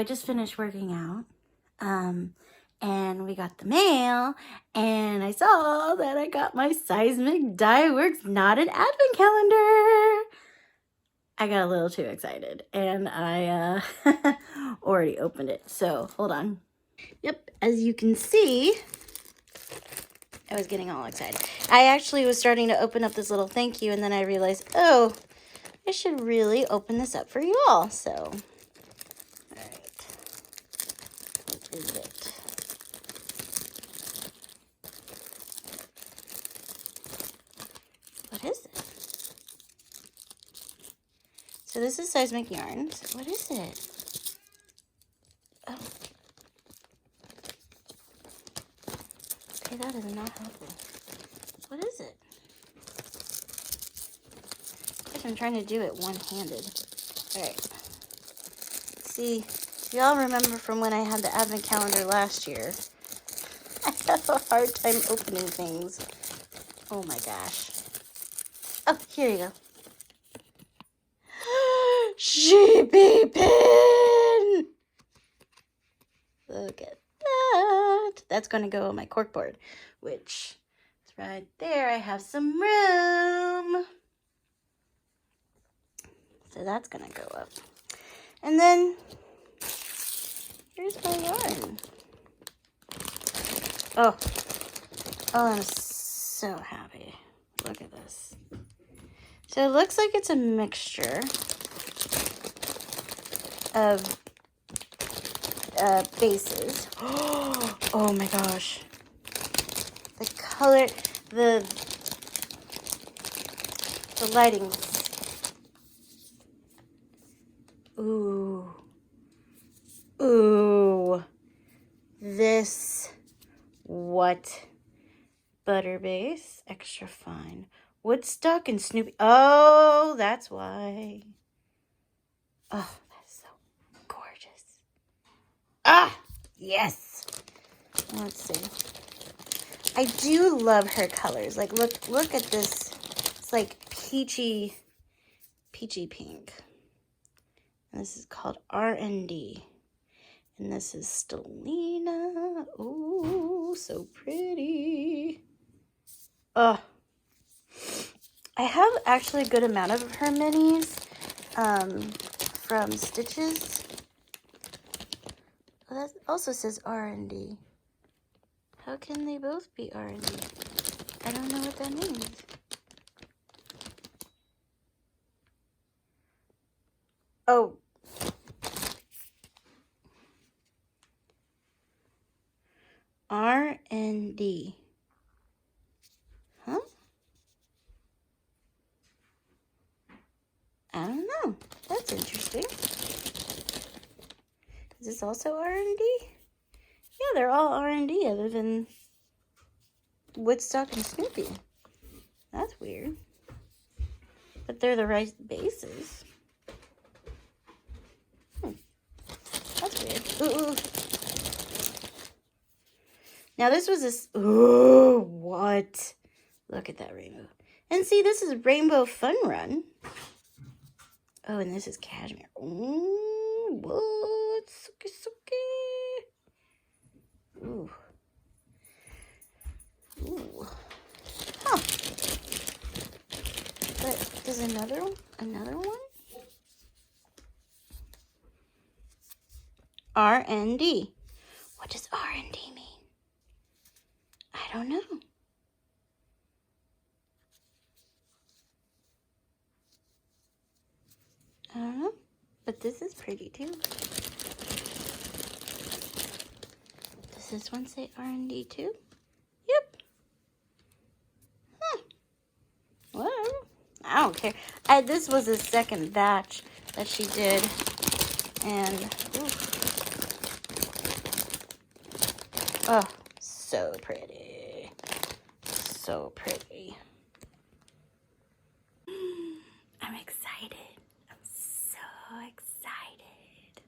I just finished working out. And we got the mail, and I saw that I got my Seismic Dye Works Knotted Advent Calendar. I got a little too excited, and I already opened it, so hold on. Yep, as you can see, I was getting all excited. I actually was starting to open up this little thank you, and then I realized, oh, I should really open this up for you all, so. All right, what is it? What is it? So this is Seismic Yarns. What is it? Oh. Okay, that is not helpful. What is it? I guess I'm trying to do it one-handed. All right. See, y'all remember from when I had the advent calendar last year, I have a hard time opening things. Oh my gosh. Oh, here you go. Sheepy pin! Look at that. That's going to go on my corkboard, which is right there. I have some room. So that's going to go up. And then here's my yarn. Oh, I'm so happy. Look at this. So it looks like it's a mixture of bases. Oh my gosh. The color, the lighting. Ooh. Ooh. This, what? Butter base, extra fine. Woodstock and Snoopy. Oh, that's why. Oh, that's so gorgeous. Ah, yes. Let's see. I do love her colors. Like, look at this. It's like peachy pink. And this is called R&D. And this is Stellina. Oh, so pretty. Oh, I have actually a good amount of her minis from Stitches. Oh, that also says R&D. How can they both be R&D? I don't know what that means. Oh. R&D. Huh? I don't know. That's interesting. Is this also R&D? Yeah, they're all R&D other than Woodstock and Snoopy. That's weird. But they're the right bases. That's weird. Ooh. Now this was this. Ooh, what? Look at that rainbow. And see, this is Rainbow Fun Run. Oh, and this is Cashmere. Ooh, what? Suki. Ooh. Ooh. Huh. But there's another one? R&D. What does R&D mean? I don't know. I don't know. But this is pretty too. Does this one say R&D too? Yep. Huh. Whatever. I don't care. This was the second batch that she did. And, ooh. Oh, so pretty. So pretty. I'm excited. I'm so excited.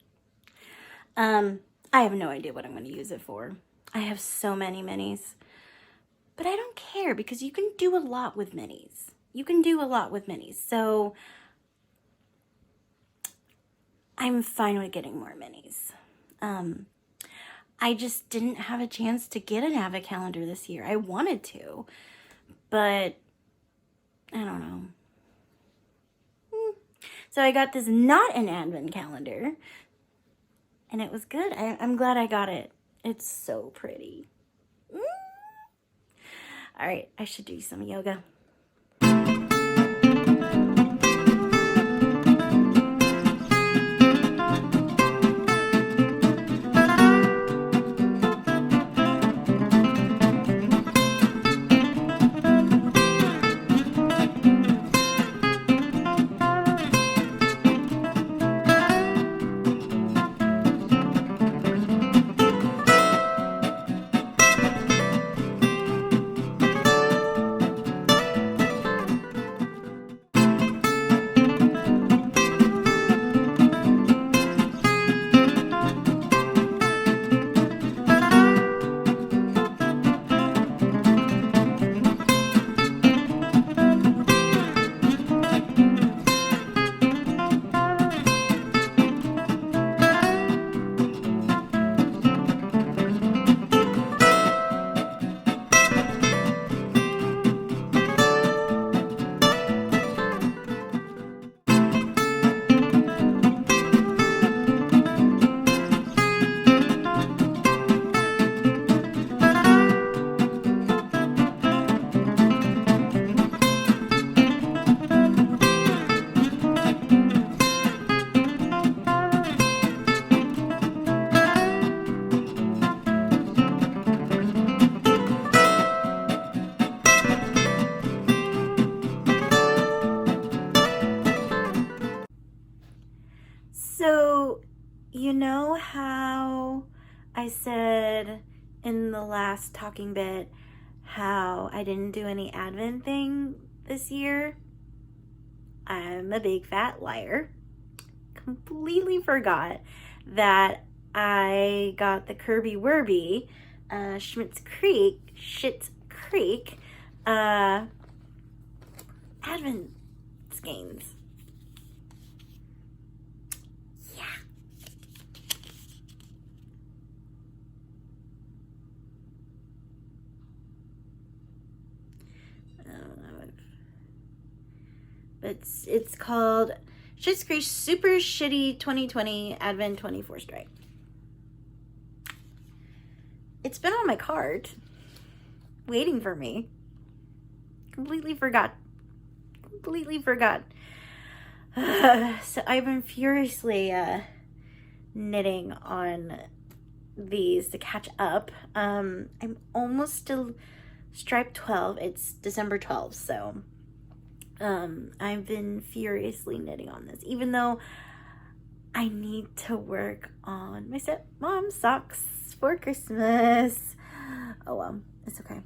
I have no idea what I'm going to use it for. I have so many minis. But I don't care because you can do a lot with minis. You can do a lot with minis. So I'm fine with getting more minis. I just didn't have a chance to get an advent calendar this year. I wanted to, but I don't know. So I got this not an advent calendar, and it was good. I'm glad I got it. It's so pretty. All right, I should do some yoga. So, you know how I said in the last talking bit how I didn't do any advent thing this year? I'm a big fat liar. Completely forgot that I got the KirbyWirby Schitt's Creek advent skeins. It's called Schitt's Creek Super Shitty 2020 Advent 24 Stripe. It's been on my cart, waiting for me. Completely forgot. So I've been furiously knitting on these to catch up. I'm almost to stripe 12. It's December 12th, so I've been furiously knitting on this, even though I need to work on my stepmom socks for Christmas. Oh well, it's okay.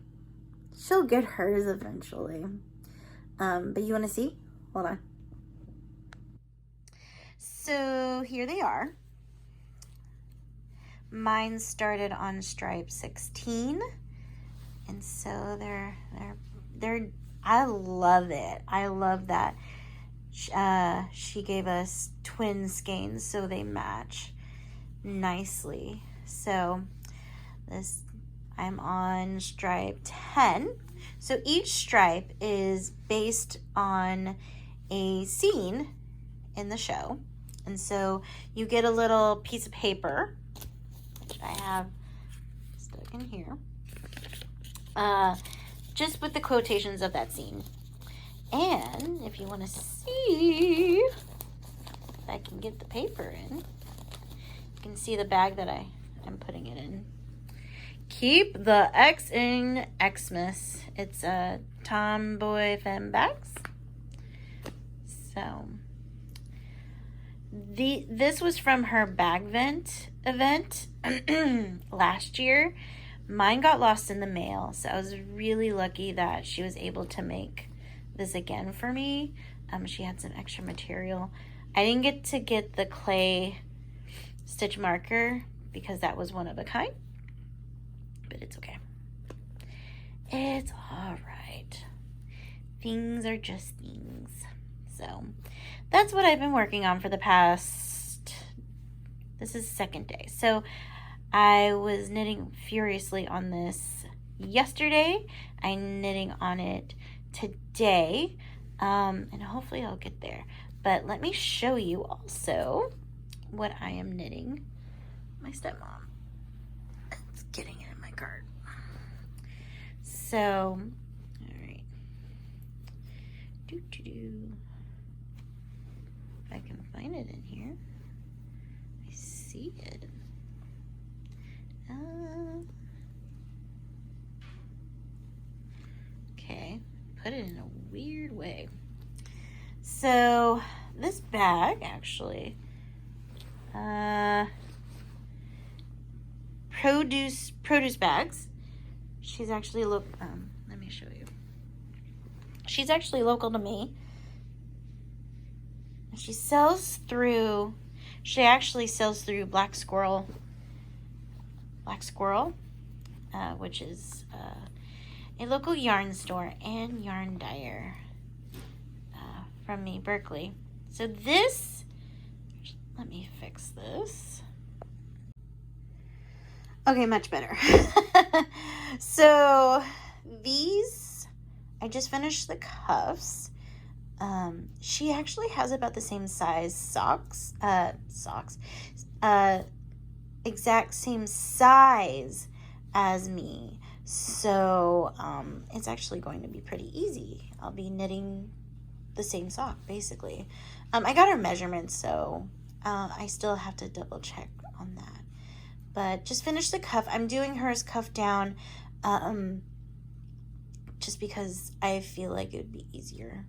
She'll get hers eventually. But you want to see? Hold on. So here they are. Mine started on stripe 16, and so they're I love it. I love that she gave us twin skeins so they match nicely. So I'm on stripe 10. So each stripe is based on a scene in the show. And so you get a little piece of paper, which I have stuck in here. Just with the quotations of that scene. And if you want to see if I can get the paper in, you can see the bag that I'm putting it in. Keep the X in Xmas. It's a Tomboy Femme bags. So this was from her bag event last year. Mine got lost in the mail, so I was really lucky that she was able to make this again for me. She had some extra material. I didn't get to get the clay stitch marker because that was one of a kind, but it's okay. It's all right. Things are just things. So that's what I've been working on for the past This is the second day. So I was knitting furiously on this yesterday. I'm knitting on it today, and hopefully I'll get there. But let me show you also what I am knitting. My stepmom, it's getting it in my cart. So, all right. If I can find it in here. I see it. Okay, put it in a weird way. So this bag actually, produce bags. She's actually let me show you. She's actually local to me. She actually sells through Black Squirrel, which is a local yarn store and yarn dyer from me, Berkeley. So this, let me fix this. Okay, much better. So these, I just finished the cuffs. She actually has about the same size exact same size as me. So, it's actually going to be pretty easy. I'll be knitting the same sock, basically. I got her measurements, so, I still have to double check on that. But just finished the cuff. I'm doing hers cuff down, just because I feel like it would be easier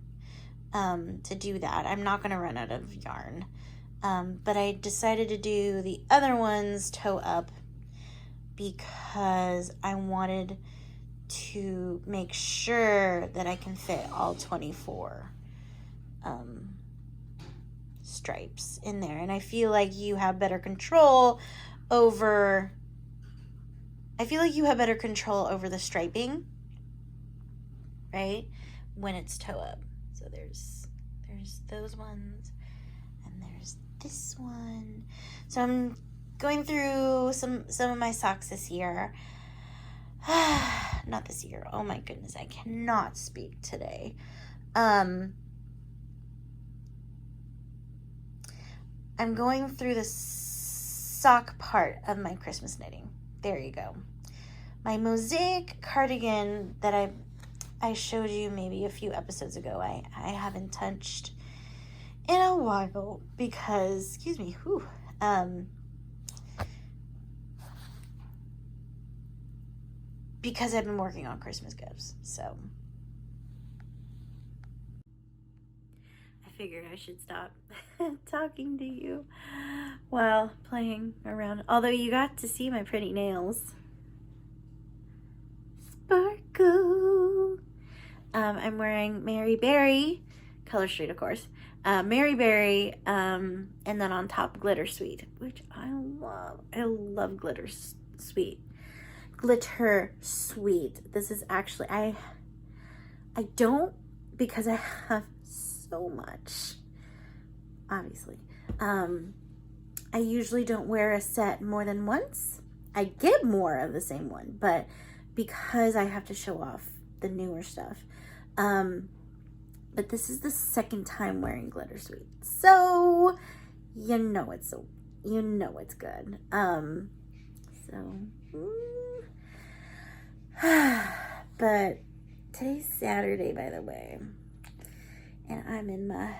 to do that. I'm not going to run out of yarn. But I decided to do the other ones toe up because I wanted to make sure that I can fit all 24 stripes in there. And I feel like you have better control over the striping, right? When it's toe up. So there's those ones, and there's this one. So I'm going through some of my socks this year. Not this year. Oh my goodness, I cannot speak today. I'm going through the sock part of my Christmas knitting. There you go. My mosaic cardigan that I showed you maybe a few episodes ago, I haven't touched in a while because, excuse me, because I've been working on Christmas gifts, so. I figured I should stop talking to you while playing around, although you got to see my pretty nails. Sparkle. I'm wearing Mary Berry, Color Street, of course. Mary Berry, and then on top Glitter Sweet, which I love. I love Glitter Sweet. This is actually, I don't, because I have so much, obviously. I usually don't wear a set more than once. I get more of the same one, but because I have to show off the newer stuff. But this is the second time wearing Glitter Sweet, so you know it's good. But today's Saturday, by the way, and I'm in my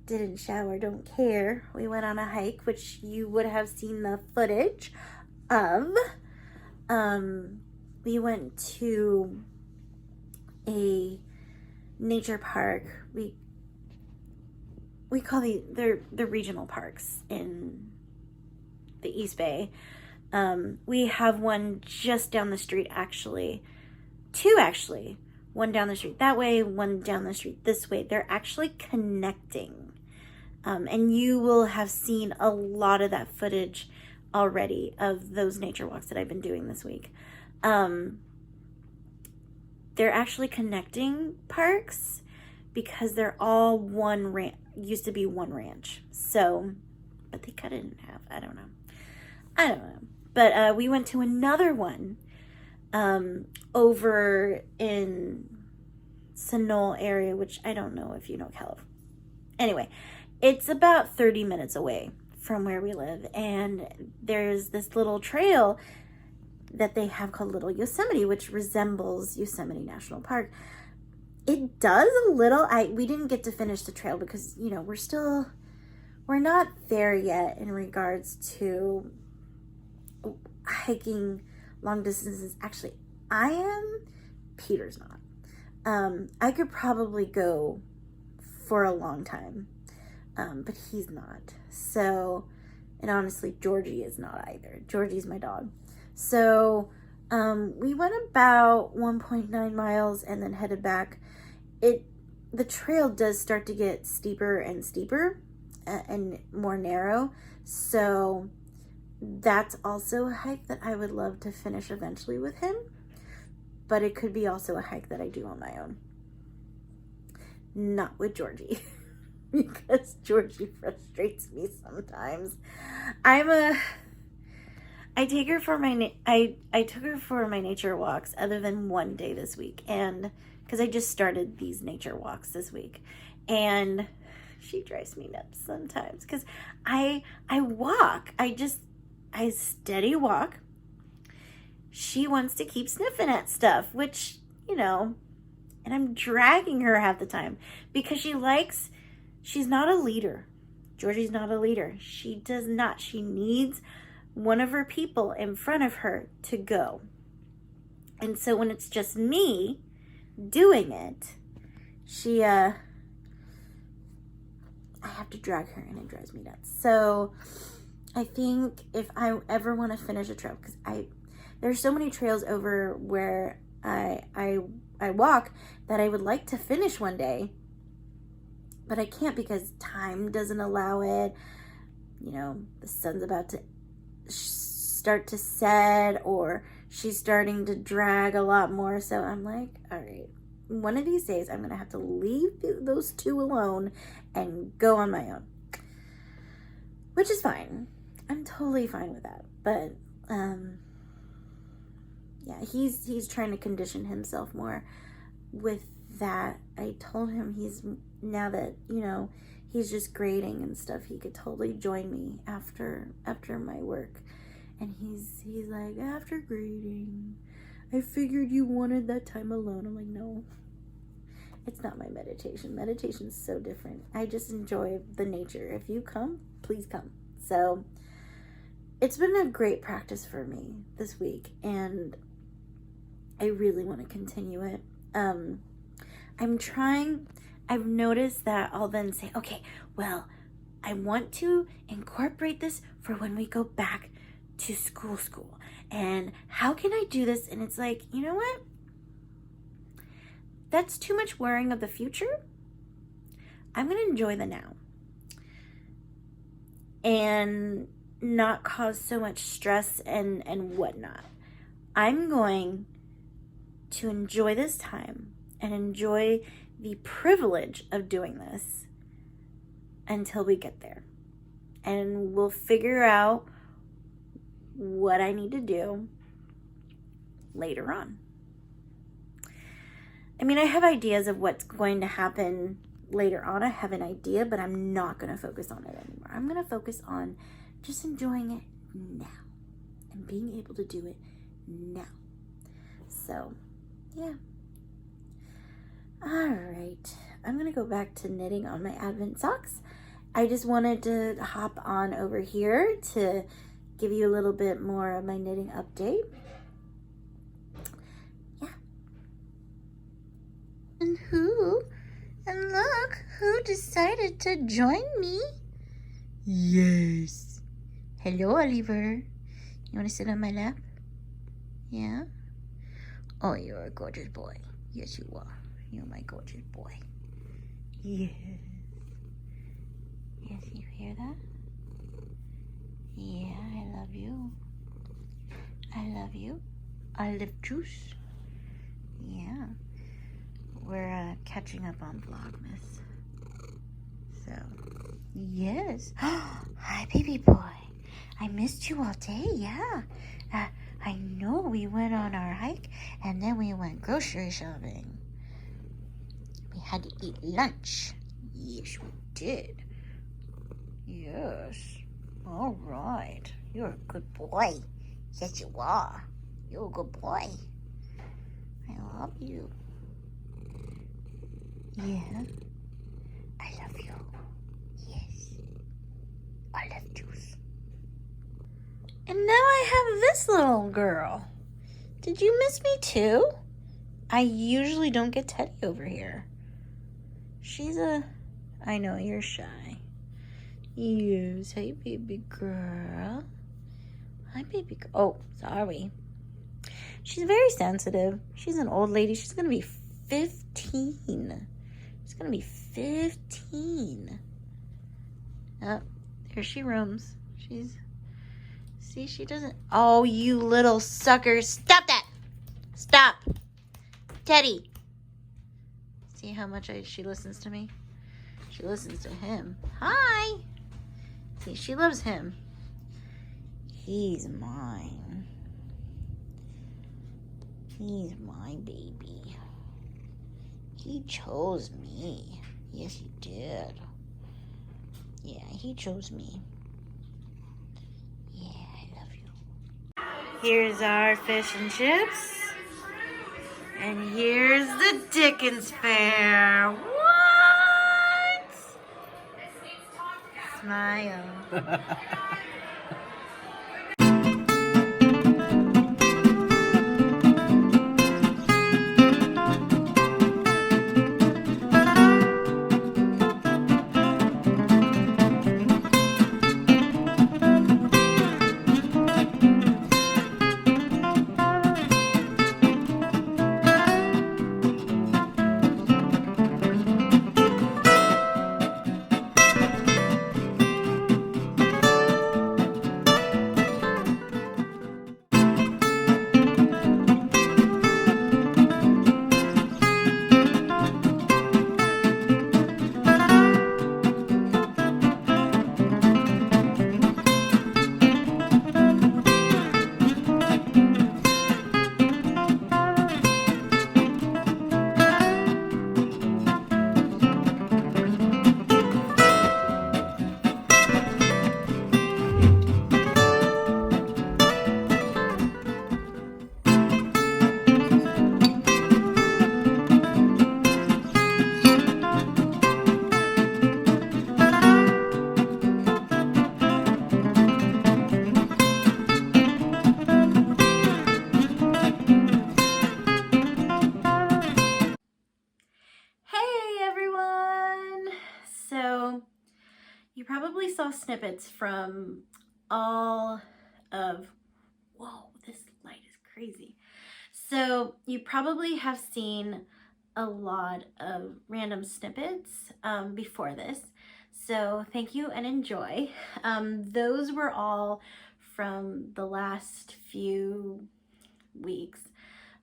didn't shower, don't care. We went on a hike, which you would have seen the footage of. We went to a nature park. We call the regional parks in the East Bay. We have one just down the street, actually. Two, actually. One down the street that way, one down the street this way. They're actually connecting. And you will have seen a lot of that footage already of those nature walks that I've been doing this week. They're actually connecting parks because they're all used to be one ranch. So but they cut it in half. I don't know. But we went to another one over in Sunol area, which I don't know if you know California. Anyway, it's about 30 minutes away from where we live, and there's this little trail that they have called Little Yosemite, which resembles Yosemite National Park. It does a little. We didn't get to finish the trail because, you know, we're not there yet in regards to hiking long distances. Actually, I am. Peter's not. I could probably go for a long time, but he's not. So, and honestly, Georgie is not either. Georgie's my dog. So, we went about 1.9 miles and then headed back. The trail does start to get steeper and steeper and more narrow. So that's also a hike that I would love to finish eventually with him. But it could be also a hike that I do on my own. Not with Georgie. Because Georgie frustrates me sometimes. I take her for I took her for my nature walks other than one day this week, and because I just started these nature walks this week, and she drives me nuts sometimes because I walk. I steady walk. She wants to keep sniffing at stuff, which, you know, and I'm dragging her half the time because she's not a leader. Georgie's not a leader. She needs one of her people in front of her to go. And so when it's just me doing it, I have to drag her and it drives me nuts. So I think if I ever want to finish a trail, because there's so many trails over where I walk that I would like to finish one day, but I can't because time doesn't allow it. You know, the sun's about to start to set, or she's starting to drag a lot more. So I'm like, all right, one of these days I'm gonna have to leave those two alone and go on my own, which is fine. I'm totally fine with that. But yeah, he's trying to condition himself more with that. I told him now that, you know, he's just grading and stuff, he could totally join me after my work. And he's like, after grading, I figured you wanted that time alone. I'm like, no, it's not my meditation. Meditation's so different. I just enjoy the nature. If you come, please come. So it's been a great practice for me this week, and I really want to continue it. I've noticed that I'll then say, okay, well, I want to incorporate this for when we go back to school. And how can I do this? And it's like, you know what? That's too much worrying of the future. I'm going to enjoy the now and not cause so much stress and whatnot. I'm going to enjoy this time and enjoy the privilege of doing this until we get there. And we'll figure out what I need to do later on. I mean, I have ideas of what's going to happen later on. I have an idea, but I'm not going to focus on it anymore. I'm going to focus on just enjoying it now and being able to do it now. So, yeah. All right. I'm going to go back to knitting on my Advent socks. I just wanted to hop on over here to give you a little bit more of my knitting update. Yeah. And look, who decided to join me? Yes. Hello, Oliver. You want to sit on my lap? Yeah? Oh, you're a gorgeous boy. Yes, you are. You're my gorgeous boy. Yes. Yes, you hear that? Yeah, I love you. I love you. Olive juice. Yeah. We're catching up on Vlogmas. So, Yes. Hi, baby boy. I missed you all day, yeah. I know we went on our hike and then we went grocery shopping. We had to eat lunch. Yes, we did. Yes. All right. You're a good boy. Yes, you are. You're a good boy. I love you. Yeah. I love you. Yes. I love juice. And now I have this little girl. Did you miss me too? I usually don't get Teddy over here. I know you're shy. Yes, hey baby girl. Hi baby girl. Oh, sorry. She's very sensitive. She's an old lady. She's gonna be 15. She's gonna be 15. Oh, there she roams. See, she doesn't. Oh, you little sucker. Stop that. Stop. Teddy. See how much she listens to me? She listens to him. Hi. See, she loves him. He's mine. He's my baby. He chose me. Yes, he did. Yeah, he chose me. Yeah, I love you. Here's our fish and chips. And here's the Dickens Fair. What? Smile. You probably saw snippets from all of, whoa, this light is crazy. So you probably have seen a lot of random snippets before this. So thank you and enjoy. Those were all from the last few weeks,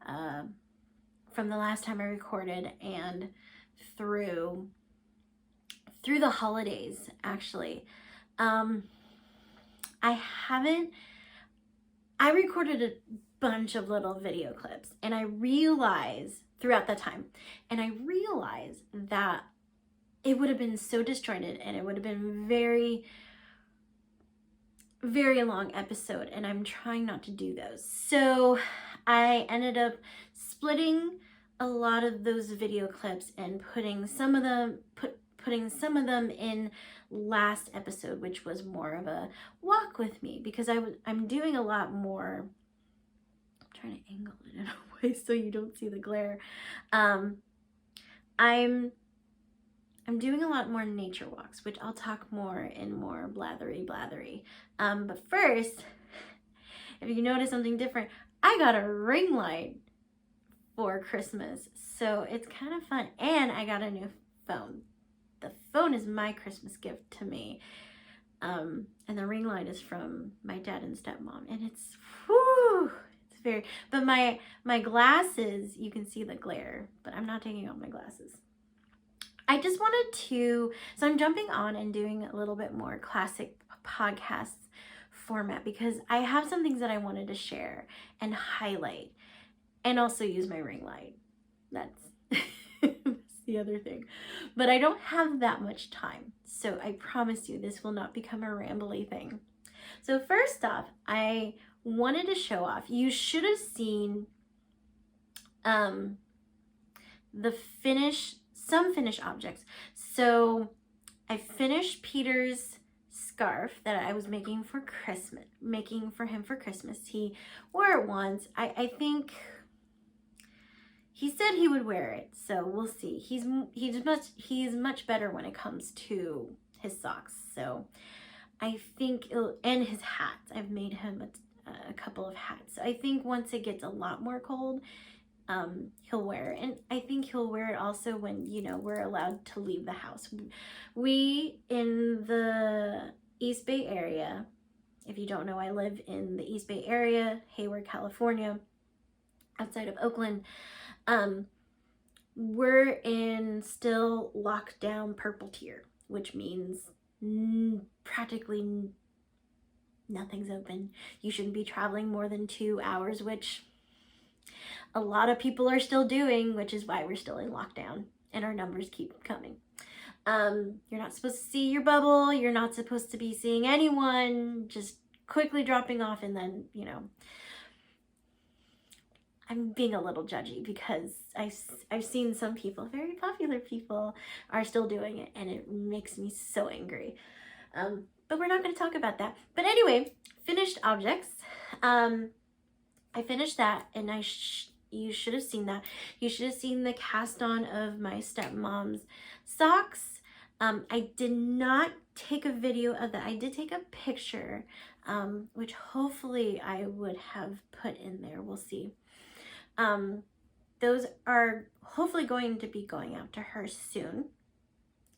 from the last time I recorded and through the holidays, actually. I recorded a bunch of little video clips, and I realized throughout that time, that it would have been so disjointed and it would have been very, very long episode, and I'm trying not to do those. So I ended up splitting a lot of those video clips and putting some of them in last episode, which was more of a walk with me, because I'm doing a lot more. I'm trying to angle it in a way so you don't see the glare. I'm doing a lot more nature walks, which I'll talk more in more blathery. But first, if you notice something different, I got a ring light for Christmas, so it's kind of fun. And I got a new phone. The phone is my Christmas gift to me. And the ring light is from my dad and stepmom. And it's very, but my glasses, you can see the glare, but I'm not taking off my glasses. I just wanted to, so I'm jumping on and doing a little bit more classic podcast format because I have some things that I wanted to share and highlight and also use my ring light. That's, that's the other thing. But I don't have that much time. So I promise you this will not become a rambly thing. So first off, I wanted to show off. You should have seen some finished objects. So I finished Peter's scarf that I was making for him for Christmas. He wore it once. I think he said he would wear it, so we'll see. He's much better when it comes to his socks. So I think and his hats. I've made him a couple of hats. I think once it gets a lot more cold, he'll wear it. And I think he'll wear it also when, you know, we're allowed to leave the house. We in the East Bay area, if you don't know, I live in the East Bay area, Hayward, California, outside of Oakland. We're in still lockdown purple tier, which means practically nothing's open. You shouldn't be traveling more than 2 hours, which a lot of people are still doing, which is why we're still in lockdown and our numbers keep coming. You're not supposed to see your bubble. You're not supposed to be seeing anyone, just quickly dropping off. And then, you know, I'm being a little judgy because I've seen some people, very popular people, are still doing it, and it makes me so angry. But we're not going to talk about that. But anyway, finished objects. I finished that, and you should have seen that. You should have seen the cast on of my stepmom's socks. I did not take a video of that. I did take a picture, which hopefully I would have put in there. We'll see. Those are hopefully going to be going out to her soon.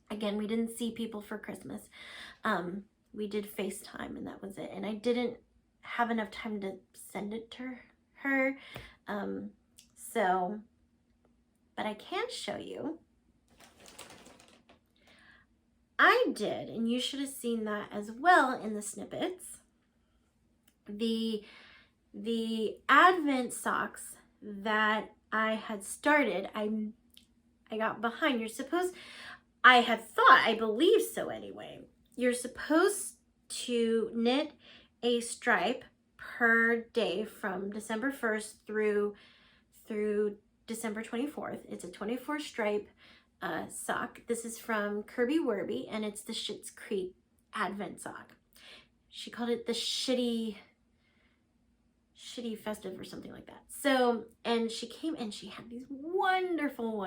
Again, we didn't see people for Christmas. We did FaceTime and that was it. And I didn't have enough time to send it to her. But I can show you. I did, and you should have seen that as well in the snippets. The Advent socks that I had started, I got behind. You're supposed, I believe so anyway. You're supposed to knit a stripe per day from December 1st through December 24th. It's a 24 stripe sock. This is from KirbyWirby, and it's the Schitt's Creek Advent sock. She called it the shitty festive or something like that. So, and she came and she had these wonderful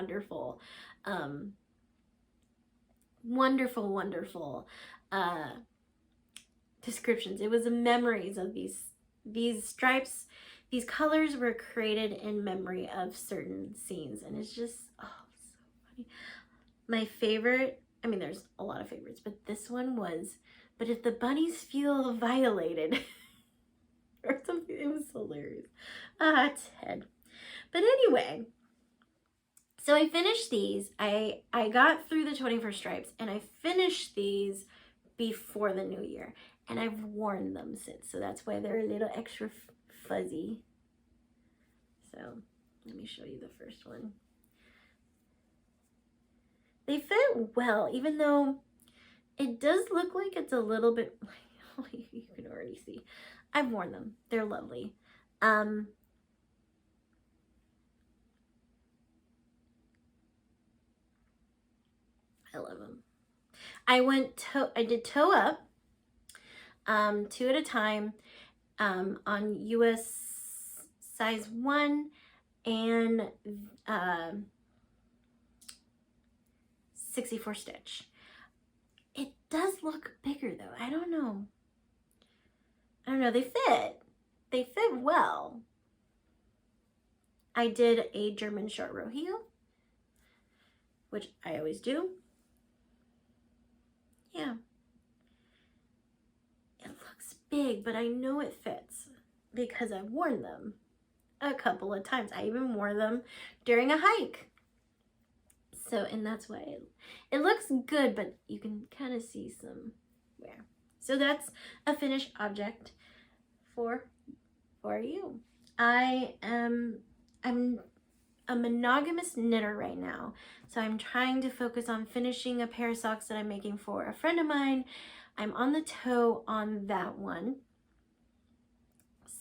descriptions. It was memories of these stripes. These colors were created in memory of certain scenes, and it's just, oh, so funny. My favorite, I mean, there's a lot of favorites, but this one was, but if the bunnies feel violated, or something, it was hilarious. 10. But anyway, so I finished these. I got through the 21st stripes, and I finished these before the new year, and I've worn them since, so that's why they're a little extra fuzzy. So let me show you the first one. They fit well, even though it does look like it's a little bit, you can already see. I've worn them. They're lovely. I love them. I did toe up, 2 at a time, on US size 1 and 64 stitch. It does look bigger though. I don't know. They fit well. I did a German short row heel, which I always do. Yeah. It looks big, but I know it fits because I've worn them a couple of times. I even wore them during a hike. So, and that's why it looks good, but you can kind of see some wear. So that's a finished object for you. I'm a monogamous knitter right now. So I'm trying to focus on finishing a pair of socks that I'm making for a friend of mine. I'm on the toe on that one.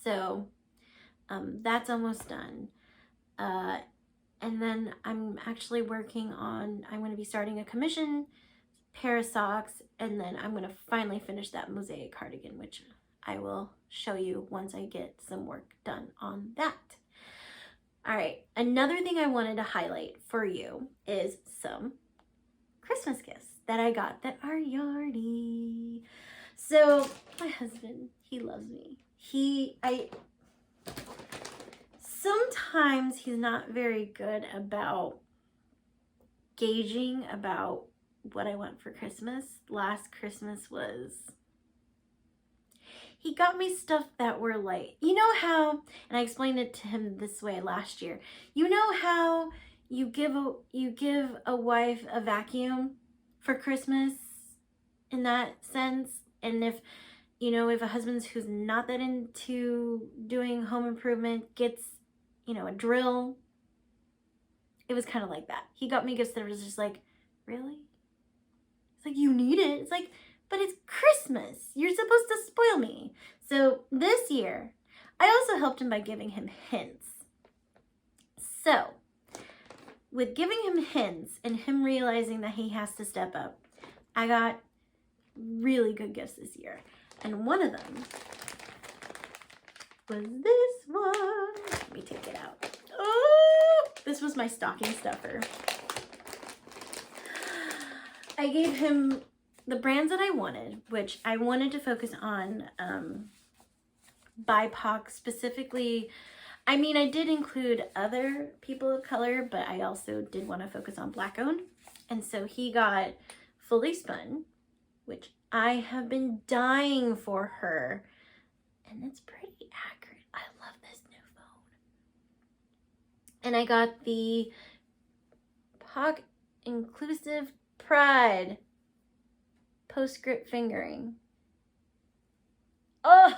So that's almost done. And then I'm actually working on, I'm going to be starting a commission pair of socks, and then I'm going to finally finish that mosaic cardigan, which I will show you once I get some work done on that. All right, another thing I wanted to highlight for you is some Christmas gifts that I got that are yarny. So my husband, he loves me. Sometimes he's not very good about gauging about what I want for Christmas. Last Christmas he got me stuff that were like, you know how, and I explained it to him this way last year, you know how you give a wife a vacuum for Christmas in that sense, and if a husband who's not that into doing home improvement gets, a drill, it was kind of like that. He got me gifts that was just like, really? It's like, you need it. It's like, but it's Christmas. You're supposed to spoil me. So this year, I also helped him by giving him hints. So with giving him hints and him realizing that he has to step up, I got really good gifts this year. And one of them was this one. Let me take it out. Oh, this was my stocking stuffer. I gave him the brands that I wanted, which I wanted to focus on BIPOC specifically. I mean, I did include other people of color, but I also did want to focus on Black owned. And so he got Fully Spun, which I have been dying for her. And it's pretty accurate. I love this new phone. And I got the POC Inclusive Pride postscript fingering. Oh,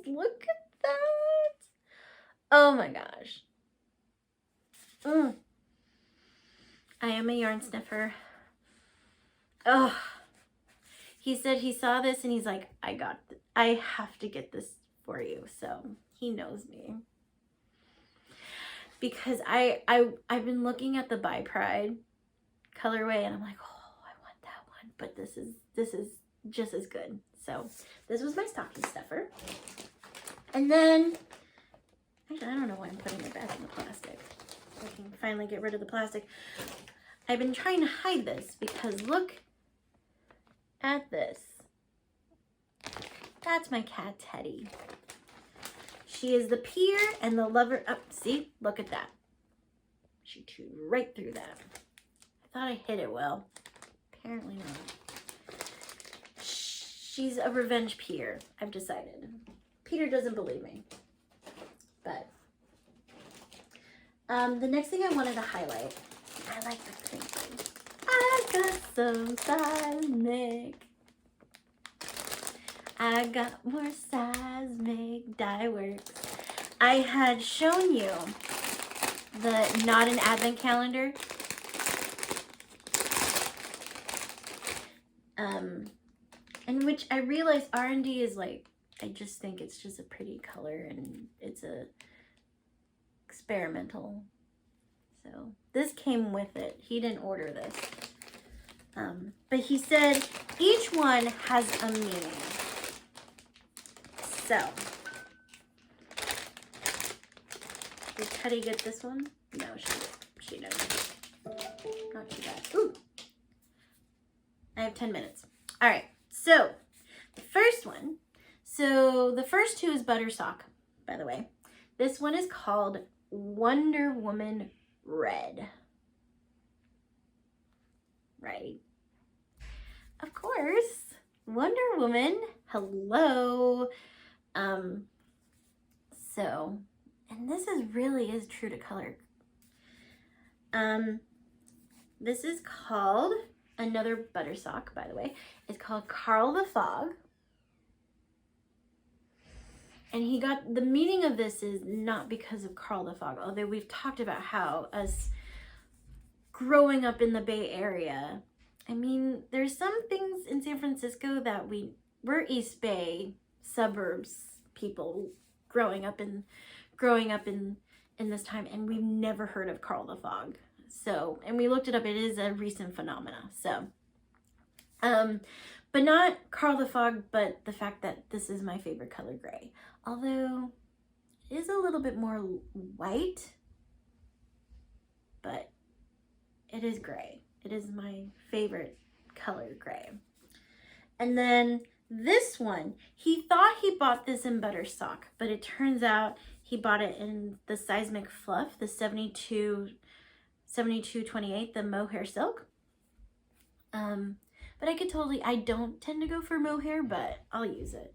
look at that. Oh my gosh. I am a yarn sniffer. Oh, he said he saw this and he's like, I have to get this for you. So he knows me. Because I've been looking at the By Pride colorway and I'm like, oh, I want that one. But this is just as good. So this was my stocking stuffer. And then, actually, I don't know why I'm putting it back in the plastic. I can finally get rid of the plastic. I've been trying to hide this because look at this. That's my cat Teddy. She is the peer and the lover. Oh, see, look at that. She chewed right through that. I thought I hit it well. Apparently not. She's a revenge peer, I've decided. Peter doesn't believe me. But the next thing I wanted to highlight, I like the crinkling. I got some Seismic. I got more Seismic dye works. I had shown you the Not an Advent Calendar. In which I realized R&D is like, I just think it's just a pretty color and it's a experimental. So this came with it. He didn't order this. But he said each one has a meaning. So, did Teddy get this one? No, she doesn't. Not too bad. Ooh. I have 10 minutes. All right. So, the first one. So, the first two is Butter Sock, by the way. This one is called Wonder Woman Red. Right? Of course. Wonder Woman. Hello. So, and this is really is true to color. This is called, another butter sock, by the way. It's called Carl the Fog. And he got, the meaning of this is not because of Carl the Fog, although we've talked about how us growing up in the Bay Area, I mean, there's some things in San Francisco that we're East Bay suburbs people growing up in this time, and we've never heard of Carl the Fog. So, and we looked it up, it is a recent phenomena. So, but not Carl the Fog, but the fact that this is my favorite color, gray. Although it is a little bit more white, but it is gray. It is my favorite color, gray. And then this one, he thought he bought this in butter sock, but it turns out he bought it in the Seismic Fluff, the 7228, the mohair silk. But I don't tend to go for mohair, but I'll use it.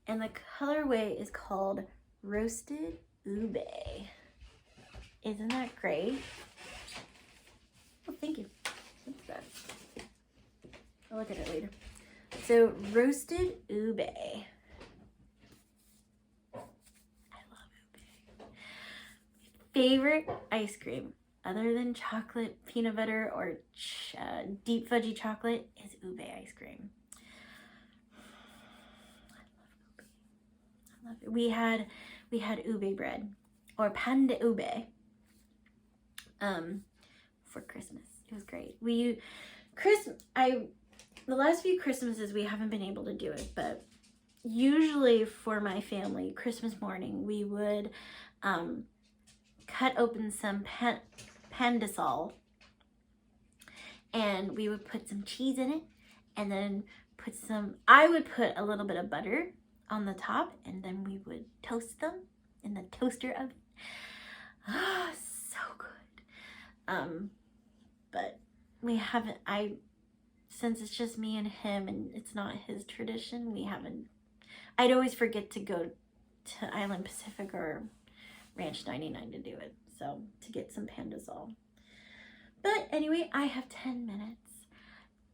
And the colorway is called Roasted Ube. Isn't that great? Oh, thank you. What's that? I'll look at it later. So, Roasted Ube. I love ube. Favorite ice cream, other than chocolate, peanut butter, or deep fudgy chocolate, is ube ice cream. I love it. We had ube bread, or pan de ube, for Christmas. It was great. The last few Christmases we haven't been able to do it, but usually for my family, Christmas morning we would cut open some pan de sal, and we would put some cheese in it, and then I would put a little bit of butter on the top, and then we would toast them in the toaster oven. Ah, so good. But we haven't, since it's just me and him and it's not his tradition, I'd always forget to go to Island Pacific or Ranch 99 to do it. So, to get some pandasol. But anyway, I have 10 minutes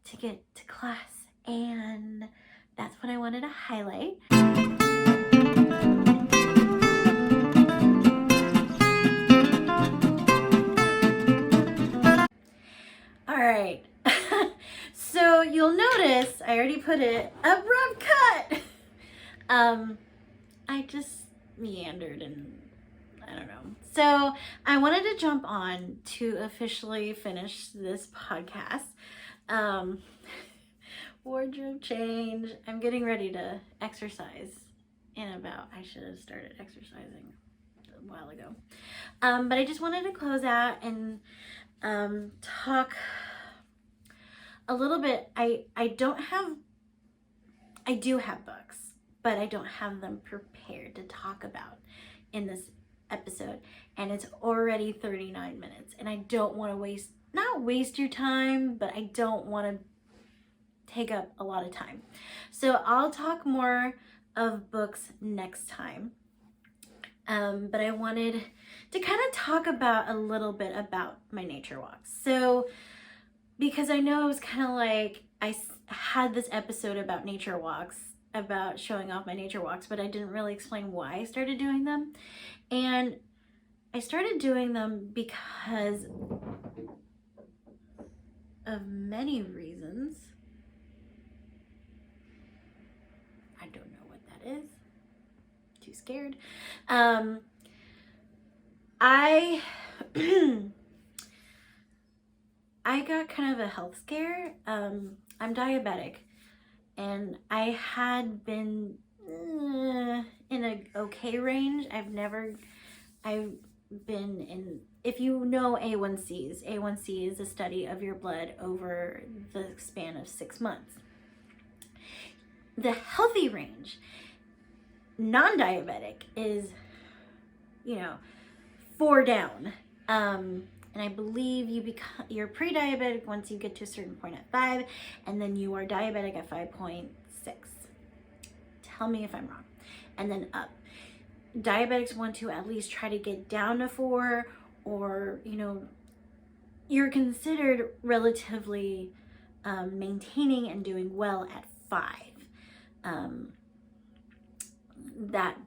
to get to class, and that's what I wanted to highlight. All right. So you'll notice I already put it abrupt cut. I just meandered and I don't know. So I wanted to jump on to officially finish this podcast. Wardrobe change. I'm getting ready to exercise I should have started exercising a while ago. But I just wanted to close out and talk a little bit. I do have books, but I don't have them prepared to talk about in this episode, and it's already 39 minutes, and I don't want to not waste your time, but I don't want to take up a lot of time. So I'll talk more of books next time. But I wanted to kind of talk about a little bit about my nature walks. So, because I know it was kind of like I had this episode about nature walks, about showing off my nature walks, but I didn't really explain why I started doing them. And I started doing them because of many reasons. I don't know what that is. Too scared. I got kind of a health scare. I'm diabetic, and I had been in an okay range. I've been in, if you know A1Cs, A1C is a study of your blood over the span of 6 months. The healthy range, non-diabetic, is 4 down. And I believe you're pre-diabetic once you get to a certain point at 5, and then you are diabetic at 5.6. Tell me if I'm wrong. And then up. Diabetics want to at least try to get down to 4, or you're considered relatively maintaining and doing well at 5.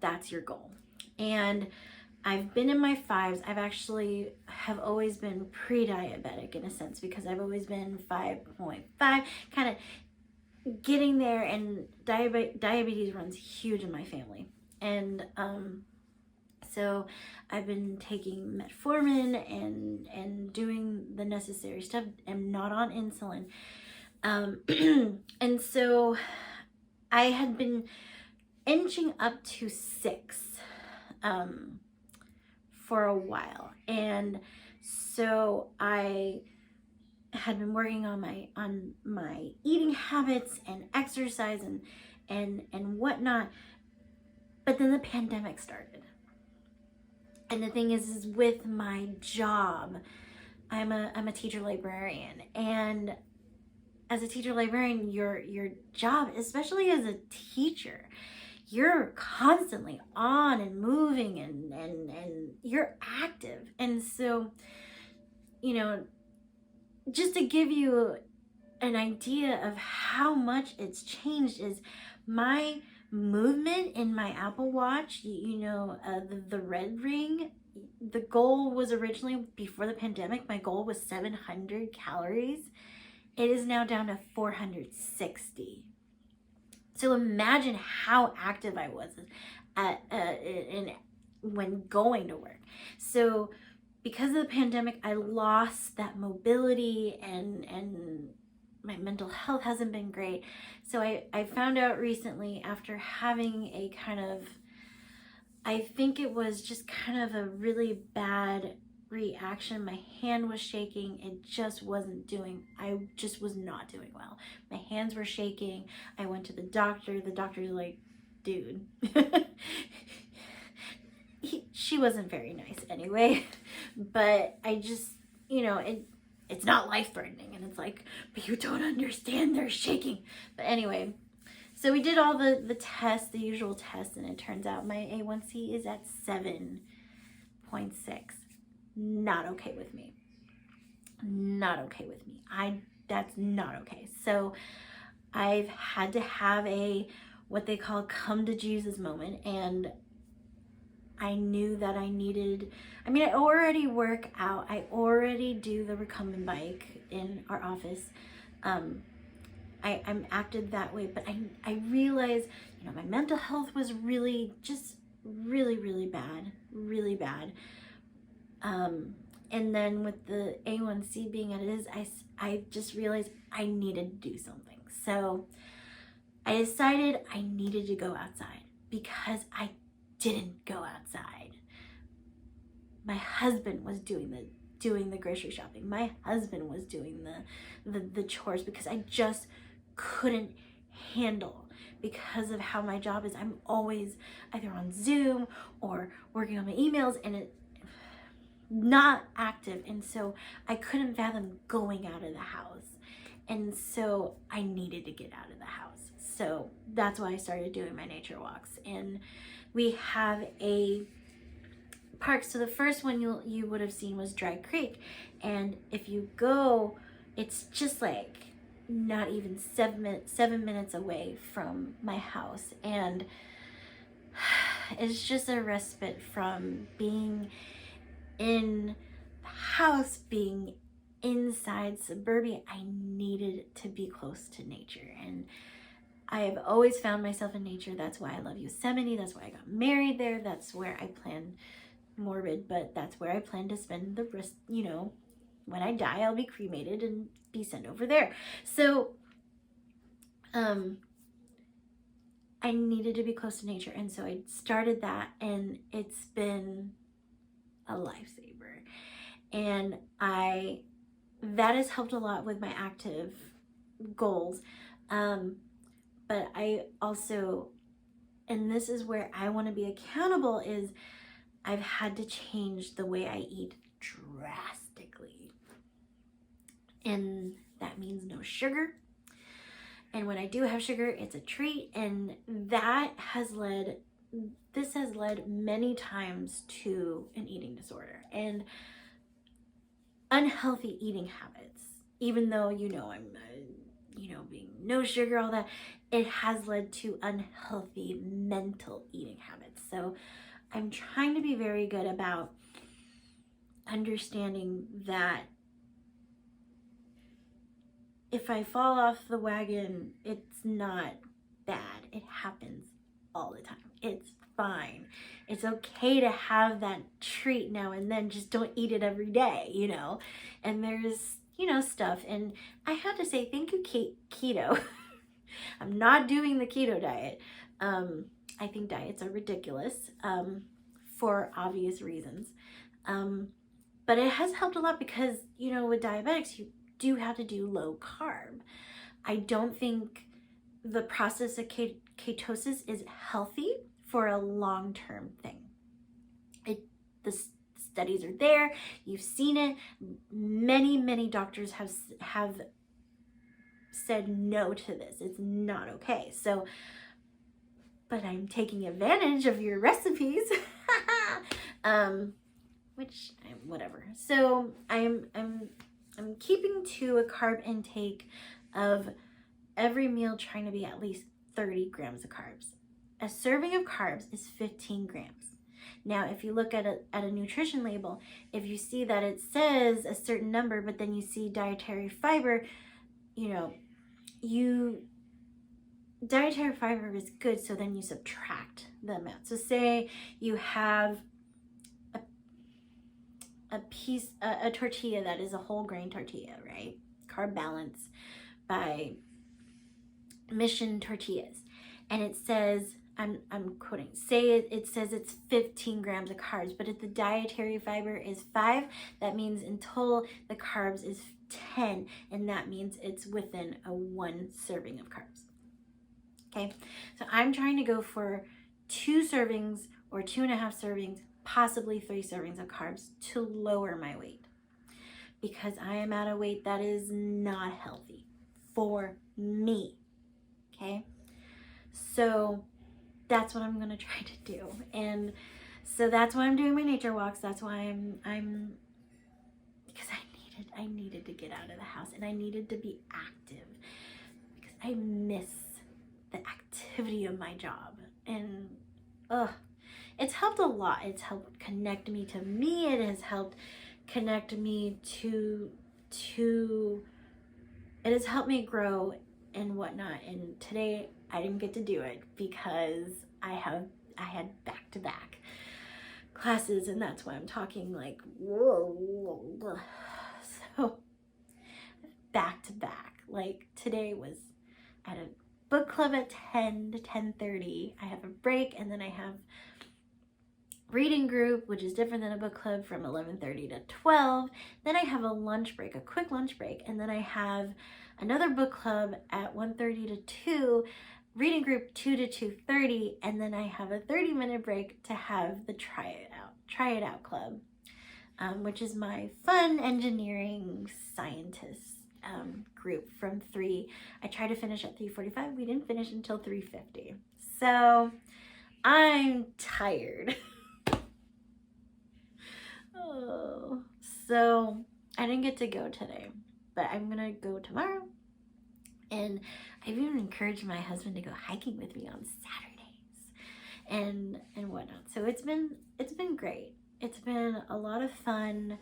That's your goal. And I've been in my 5s. I've actually have always been pre-diabetic in a sense, because I've always been 5.5, kind of getting there, and diabetes runs huge in my family. And so I've been taking metformin and doing the necessary stuff. I'm not on insulin. And so I had been inching up to 6 for a while. And so I had been working on my eating habits and exercise and whatnot. But then the pandemic started. And the thing is with my job, I'm a teacher librarian, and as a teacher librarian, your job, especially as a teacher, you're constantly on and moving and you're active. And so, you know, just to give you an idea of how much it's changed, is my movement in my Apple Watch, the red ring, the goal was originally, before the pandemic, my goal was 700 calories. It is now down to 460. So imagine how active I was when going to work. So because of the pandemic, I lost that mobility, and my mental health hasn't been great. So I found out recently, after having a kind of, I think it was just kind of a really bad reaction. My hand was shaking. It just wasn't doing, I just was not doing well. My hands were shaking. I went to the doctor. The doctor's like, dude, she wasn't very nice anyway, but I just, it's not life-threatening. And it's like, but you don't understand, they're shaking. But anyway, so we did all the tests, the usual tests, and it turns out my A1C is at 7.6. Not okay with me. Not okay with me. That's not okay. So I've had to have what they call come to Jesus moment, and I knew that I needed, I already work out. I already do the recumbent bike in our office. I'm active that way, but I realized, my mental health was really bad, really bad. And then with the A1C being as it is, I just realized I needed to do something. So I decided I needed to go outside, because I didn't go outside. My husband was doing the grocery shopping. My husband was doing the chores, because I just couldn't handle, because of how my job is. I'm always either on Zoom or working on my emails, and it not active. And so I couldn't fathom going out of the house. And so I needed to get out of the house. So that's why I started doing my nature walks. And we have a park. So the first one you would have seen was Dry Creek. And if you go, it's just like not even 7 minutes away from my house. And it's just a respite from being in the house, being inside suburbia. I needed to be close to nature, and I have always found myself in nature. That's why I love Yosemite. That's why I got married there. That's where I plan, morbid, but that's where I plan to spend the rest, when I die, I'll be cremated and be sent over there. So I needed to be close to nature, and so I started that, and it's been a lifesaver. And that has helped a lot with my active goals. But I also, and this is where I want to be accountable, is I've had to change the way I eat drastically. And that means no sugar. And when I do have sugar, it's a treat. And this has led many times to an eating disorder. And unhealthy eating habits, even though, I'm, being no sugar, all that, it has led to unhealthy mental eating habits. So I'm trying to be very good about understanding that if I fall off the wagon, it's not bad. It happens all the time. It's fine. It's okay to have that treat now and then. Just don't eat it every day, And there's, stuff. And I had to say, thank you, keto. I'm not doing the keto diet. I think diets are ridiculous for obvious reasons. But it has helped a lot because, with diabetics, you do have to do low carb. I don't think the process of ketosis is healthy for a long-term thing. The studies are there. You've seen it. Many doctors have said no to this. It's not okay. So, but I'm taking advantage of your recipes. Which, whatever. So I'm keeping to a carb intake of every meal trying to be at least 30 grams of carbs. A serving of carbs is 15 grams. Now, if you look at a nutrition label, if you see that it says a certain number, but then you see dietary fiber, dietary fiber is good, so then you subtract the amount. So say you have a tortilla that is a whole grain tortilla, right? Carb Balance by Mission Tortillas. And it says, I'm quoting, say it says it's 15 grams of carbs, but if the dietary fiber is 5, that means in total the carbs is 10, and that means it's within a 1 serving of carbs. Okay, so I'm trying to go for 2 servings or 2.5 servings, possibly 3 servings of carbs to lower my weight, because I am at a weight that is not healthy for me. Okay, so that's what I'm gonna try to do, and so that's why I'm doing my nature walks. That's why I'm because I needed to get out of the house, and I needed to be active because I miss the activity of my job, and it's helped a lot. It's helped connect me to me. It has helped connect me to it has helped me grow and whatnot. And today I didn't get to do it because I had back-to-back classes, and that's why I'm talking like whoa. So back-to-back, like today was at a book club at 10 to 10:30. I have a break, and then I have reading group, which is different than a book club, from 11:30 to 12. Then I have a lunch break, a quick lunch break, and then I have another book club at 1:30 to 2, reading group 2 to 2:30, and then I have a 30-minute break to have the try it out club, which is my fun engineering scientist group from 3. I tried to finish at 3:45. We didn't finish until 3:50. So I'm tired. Oh, so I didn't get to go today, but I'm gonna go tomorrow. And I've even encouraged my husband to go hiking with me on Saturdays and whatnot. So it's been great. It's been a lot of fun.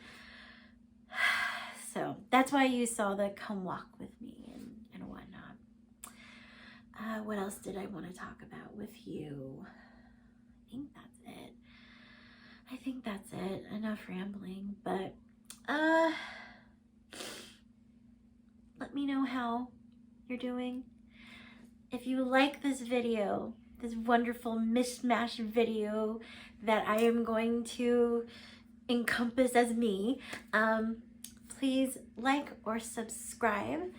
So that's why you saw the come walk with me and whatnot. What else did I want to talk about with you? I think that's it. Enough rambling, but let me know how you're doing. If you like this video, this wonderful mishmash video that I am going to encompass as me, please like or subscribe.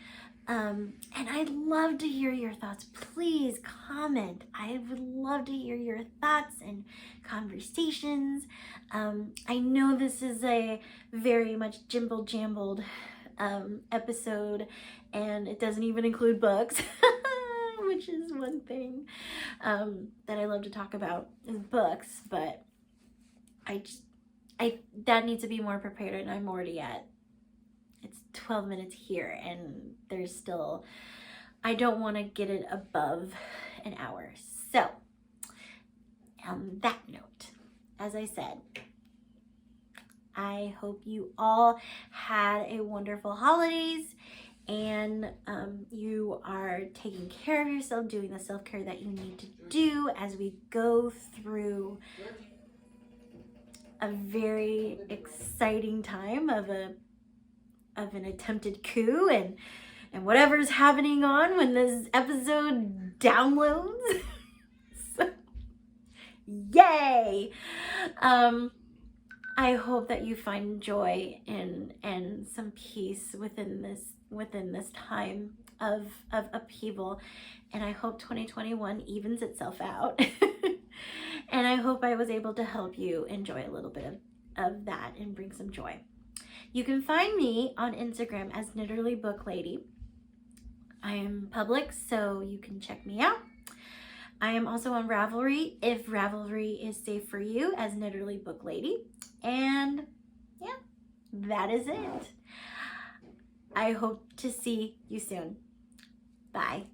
And I'd love to hear your thoughts. Please comment. I would love to hear your thoughts and conversations. I know this is a very much jimbled episode, and it doesn't even include books, which is one thing that I love to talk about is books, but that needs to be more prepared, and I'm already at it's 12 minutes here, and there's still, I don't want to get it above an hour. So on that note, as I said, I hope you all had a wonderful holidays, and you are taking care of yourself, doing the self-care that you need to do as we go through a very exciting time of an attempted coup and whatever's happening on when this episode downloads. So, yay! I hope that you find joy and some peace within this time of upheaval, and I hope 2021 evens itself out. And I hope I was able to help you enjoy a little bit of that and bring some joy. You can find me on Instagram as Knitterly Book Lady. I am public, so you can check me out. I am also on Ravelry, if Ravelry is safe for you, as Knitterly Book Lady. And yeah, that is it. I hope to see you soon. Bye.